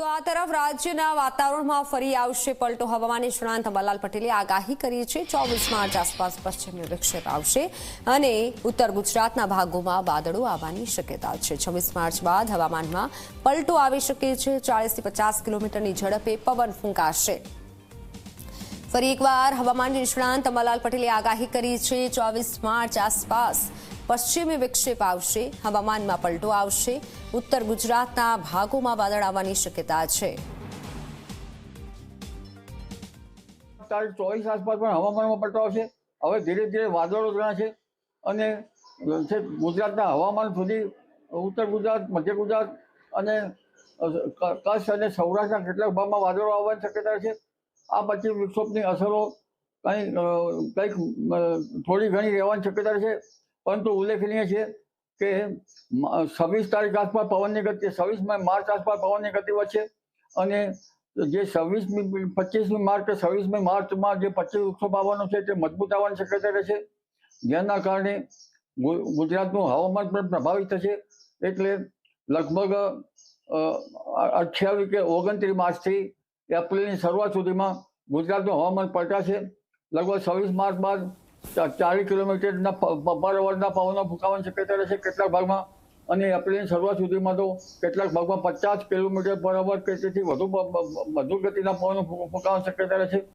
તો આ તરફ રાજ્યના વાતાવરણમાં ફરી આવશે પલટો। હવામાન નિષ્ણાંત અંબાલાલ પટેલે આગાહી કરી છે। 24 માર્ચ આસપાસ પશ્ચિમી વિક્ષેપ આવશે અને ઉત્તર ગુજરાતના ભાગોમાં વાદળો આવવાની શક્યતા છે। 26 માર્ચ બાદ હવામાનમાં પલટો આવી શકે છે। 40 થી 50 કિલોમીટરની ઝડપે પવન ફૂંકાશે। ફરી એકવાર હવામાન નિષ્ણાંત અંબાલાલ પટેલે આગાહી કરી છે। 24 માર્ચ આસપાસ પશ્ચિમી વિક્ષેપ આવશે, હવામાનમાં પલટો આવશે, ઉત્તર ગુજરાતના ભાગોમાં વાદળ આવવાની શક્યતા છે। તારીખ 24 આસપાસ પણ હવામાનમાં પલટો આવશે। હવે ધીરે ધીરે વાદળો ગણાશે અને ગુજરાતના હવામાન સુધી ઉત્તર ગુજરાત, મધ્ય ગુજરાત અને કચ્છ અને સૌરાષ્ટ્રના કેટલાક ભાગમાં વાદળો આવવાની શક્યતા છે। આ પછી વિક્ષોભની અસરો કંઈક થોડી ઘણી રહેવાની શક્યતા છે, પરંતુ ઉલ્લેખનીય છે કે 26 તારીખ આસપાસ પવનની ગતિ 26 માર્ચ આસપાસ પવનની ગતિ વધશે અને જે 25મી માર્ચ કે 26મી માર્ચમાં જે પશ્ચિમ વિક્ષોભ આવવાનો છે તે મજબૂત આવવાની શક્યતા રહેશે, જેના કારણે ગુજરાતનું હવામાન પણ પ્રભાવિત થશે। એટલે લગભગ 28 કે 29 માર્ચથી એપ્રિલની શરૂઆત સુધીમાં ગુજરાતનું હવામાન પલટાશે। લગભગ 26 માર્ચ બાદ 40 કિલોમીટરના પર અવરના પવનો ફૂંકાવાની શક્યતા રહેશે કેટલાક ભાગમાં, અને એપ્રિલની શરૂઆત સુધીમાં તો કેટલાક ભાગમાં 50 કિલોમીટર પર અવર કે તેથી વધુ ગતિના પવનો ફૂંકાવાની શક્યતા રહેશે।